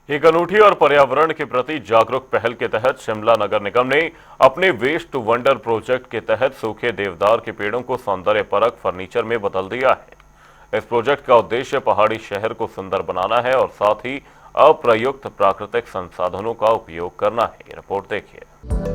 एक अनूठी और पर्यावरण के प्रति जागरूक पहल के तहत शिमला नगर निगम ने अपने वेस्ट टू वंडर प्रोजेक्ट के तहत सूखे देवदार के पेड़ों को सौंदर्य परक फर्नीचर में बदल दिया है। इस प्रोजेक्ट का उद्देश्य पहाड़ी शहर को सुंदर बनाना है और साथ ही अप्रयुक्त प्राकृतिक संसाधनों का उपयोग करना है। रिपोर्ट देखिए।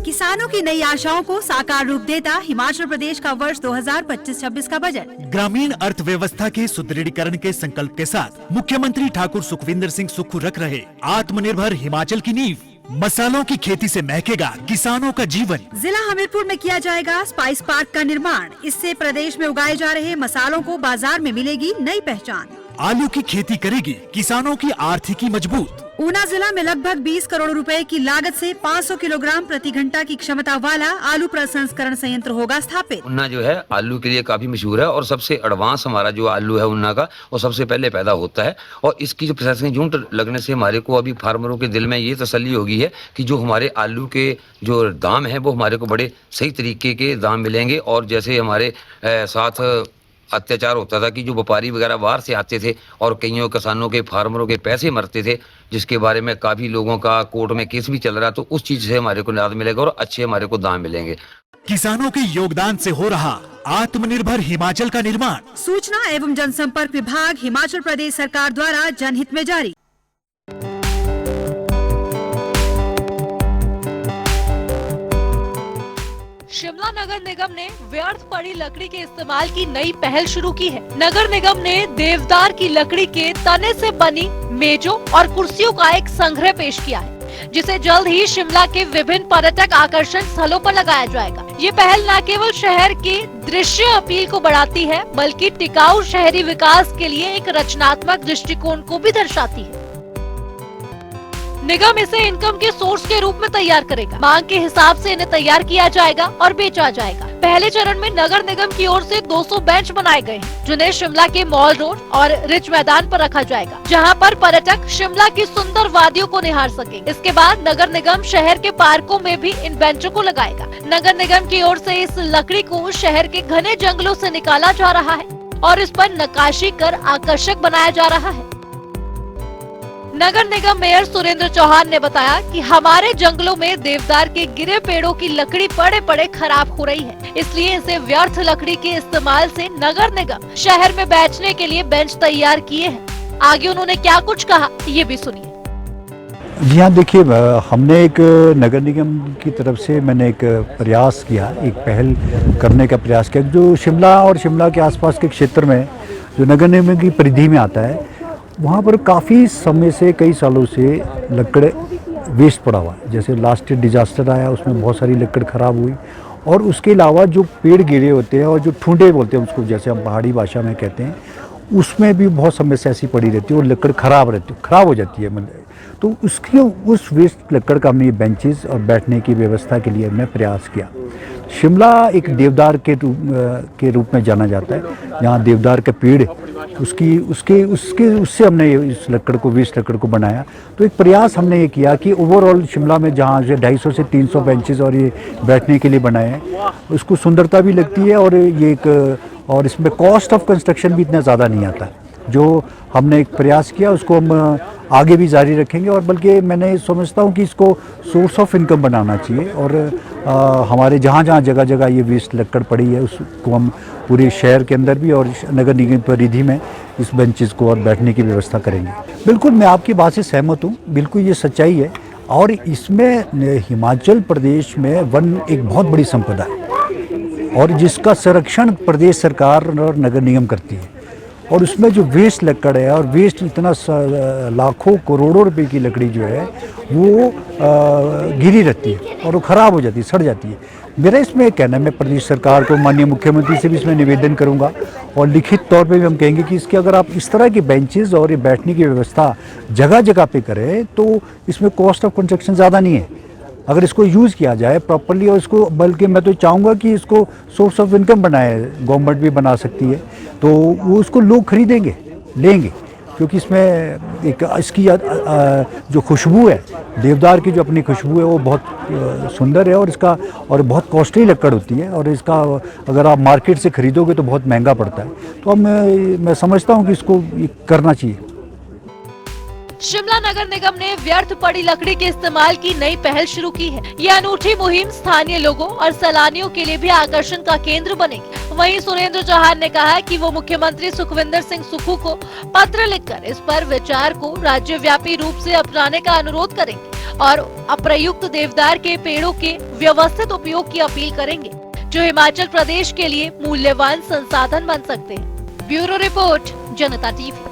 किसानों की नई आशाओं को साकार रूप देता हिमाचल प्रदेश का वर्ष 2025-26 का बजट। ग्रामीण अर्थव्यवस्था के सुदृढ़ीकरण के संकल्प के साथ मुख्यमंत्री ठाकुर सुखविंदर सिंह सुक्खू रख रहे आत्मनिर्भर हिमाचल की नींव। मसालों की खेती से महकेगा किसानों का जीवन। जिला हमीरपुर में किया जाएगा स्पाइस पार्क का निर्माण। इससे प्रदेश में उगाए जा रहे मसालों को बाजार में मिलेगी नई पहचान। आलू की खेती करेगी किसानों की आर्थिकी मजबूत। ऊना जिला में लगभग 20 करोड़ रुपए की लागत से 500 किलोग्राम प्रति घंटा की क्षमता वाला आलू प्रसंस्करण संयंत्र होगा स्थापित। ऊना जो है आलू के लिए काफी मशहूर है और सबसे एडवांस हमारा जो आलू है ऊना का वो सबसे पहले पैदा होता है। और इसकी जो प्रोसेसिंग यूनिट लगने से हमारे को अभी फार्मरों के दिल में ये तसल्ली होगी है कि जो हमारे आलू के जो दाम है वो हमारे को बड़े सही तरीके के दाम मिलेंगे। और जैसे हमारे साथ अत्याचार होता था कि जो व्यापारी वगैरह बाहर से आते थे और कईयों किसानों के फार्मरों के पैसे मरते थे, जिसके बारे में काफी लोगों का कोर्ट में केस भी चल रहा, तो उस चीज से हमारे को निजात मिलेगा और अच्छे हमारे को दाम मिलेंगे। किसानों के योगदान से हो रहा आत्मनिर्भर हिमाचल का निर्माण। सूचना एवं जनसंपर्क विभाग हिमाचल प्रदेश सरकार द्वारा जनहित में जारी। शिमला नगर निगम ने व्यर्थ पड़ी लकड़ी के इस्तेमाल की नई पहल शुरू की है। नगर निगम ने देवदार की लकड़ी के तने से बनी मेजों और कुर्सियों का एक संग्रह पेश किया है, जिसे जल्द ही शिमला के विभिन्न पर्यटक आकर्षण स्थलों पर लगाया जाएगा। ये पहल न केवल शहर के दृश्य अपील को बढ़ाती है, बल्कि टिकाऊ शहरी विकास के लिए एक रचनात्मक दृष्टिकोण को भी दर्शाती है। निगम इसे इनकम के सोर्स के रूप में तैयार करेगा। मांग के हिसाब से इन्हें तैयार किया जाएगा और बेचा जाएगा। पहले चरण में नगर निगम की ओर से 200 बेंच बनाए गए हैं, जिन्हें शिमला के मॉल रोड और रिच मैदान पर रखा जाएगा, जहां पर पर्यटक शिमला की सुंदर वादियों को निहार सके। इसके बाद नगर निगम शहर के पार्कों में भी इन बेंचों को लगाएगा। नगर निगम की ओर से इस लकड़ी को शहर के घने जंगलों से निकाला जा रहा है और इस पर नक्काशी कर आकर्षक बनाया जा रहा है। नगर निगम मेयर सुरेंद्र चौहान ने बताया कि हमारे जंगलों में देवदार के गिरे पेड़ों की लकड़ी पड़े खराब हो रही है, इसलिए इसे व्यर्थ लकड़ी के इस्तेमाल से नगर निगम शहर में बैठने के लिए बेंच तैयार किए हैं। आगे उन्होंने क्या कुछ कहा, ये भी सुनिए। जी हाँ, देखिए, हमने एक नगर निगम की तरफ से मैंने एक प्रयास किया, एक पहल करने का प्रयास किया जो शिमला और शिमला के आसपास के क्षेत्र में जो नगर निगम की परिधि में आता है, वहाँ पर काफ़ी समय से कई सालों से लकड़ वेस्ट पड़ा हुआ है। जैसे लास्ट डिजास्टर आया, उसमें बहुत सारी लकड़ ख़राब हुई और उसके अलावा जो पेड़ गिरे होते हैं और जो ठुंडे बोलते हैं उसको, जैसे हम पहाड़ी भाषा में कहते हैं, उसमें भी बहुत समय से ऐसी पड़ी रहती है और लकड़ ख़राब हो जाती है। मतलब तो उसकी उस वेस्ट लकड़ का हमने बेंचेस और बैठने की व्यवस्था के लिए हमने प्रयास किया। शिमला एक देवदार के रूप में जाना जाता है, जहाँ देवदार का पेड़ उससे हमने इस लकड़ को, वेस्ट लकड़ को बनाया। तो एक प्रयास हमने ये किया कि ओवरऑल शिमला में जहाँ से 250 से 300 बेंचेस और ये बैठने के लिए बनाए हैं, उसको सुंदरता भी लगती है और ये और इसमें कॉस्ट ऑफ कंस्ट्रक्शन भी इतना ज़्यादा नहीं आता। जो हमने एक प्रयास किया उसको हम आगे भी जारी रखेंगे और बल्कि मैंने समझता हूँ कि इसको सोर्स ऑफ इनकम बनाना चाहिए। और हमारे जहाँ जगह जगह ये वेस्ट लकड़ पड़ी है उसको हम पूरे शहर के अंदर भी और नगर निगम परिधि में इस बेंचेस को और बैठने की व्यवस्था करेंगे। बिल्कुल, मैं आपकी बात से सहमत हूँ, बिल्कुल ये सच्चाई है। और इसमें हिमाचल प्रदेश में वन एक बहुत बड़ी संपदा है और जिसका संरक्षण प्रदेश सरकार और नगर निगम करती है। और उसमें जो वेस्ट लकड़ है, और वेस्ट इतना लाखों करोड़ों रुपए की लकड़ी जो है वो गिरी रहती है और वो ख़राब हो जाती है, सड़ जाती है। मेरा इसमें कहना है, मैं प्रदेश सरकार को, माननीय मुख्यमंत्री से भी इसमें निवेदन करूंगा और लिखित तौर पे भी हम कहेंगे कि इसके अगर आप इस तरह के बेंचेस और ये बैठने की व्यवस्था जगह जगह पे करें तो इसमें कॉस्ट ऑफ कंस्ट्रक्शन ज़्यादा नहीं है। अगर इसको यूज़ किया जाए प्रॉपरली और इसको, बल्कि मैं तो चाहूँगा कि इसको सोर्स ऑफ इनकम बनाए, गवर्नमेंट भी बना सकती है, तो वो उसको लोग खरीदेंगे, लेंगे। क्योंकि इसमें एक इसकी जो खुशबू है, देवदार की जो अपनी खुशबू है वो बहुत सुंदर है, और बहुत कॉस्टली लकड़ होती है, और इसका अगर आप मार्केट से खरीदोगे तो बहुत महंगा पड़ता है। तो अब मैं समझता हूँ कि इसको करना चाहिए। शिमला नगर निगम ने व्यर्थ पड़ी लकड़ी के इस्तेमाल की नई पहल शुरू की है। ये अनूठी मुहिम स्थानीय लोगों और सैलानियों के लिए भी आकर्षण का केंद्र बनेगी। वहीं सुरेंद्र चौहान ने कहा कि वो मुख्यमंत्री सुखविंदर सिंह सुक्खू को पत्र लिखकर इस पर विचार को राज्यव्यापी रूप से अपनाने का अनुरोध करेंगे और अप्रयुक्त देवदार के पेड़ों के व्यवस्थित उपयोग की अपील करेंगे, जो हिमाचल प्रदेश के लिए मूल्यवान संसाधन बन सकते हैं। ब्यूरो रिपोर्ट, जनता टीवी।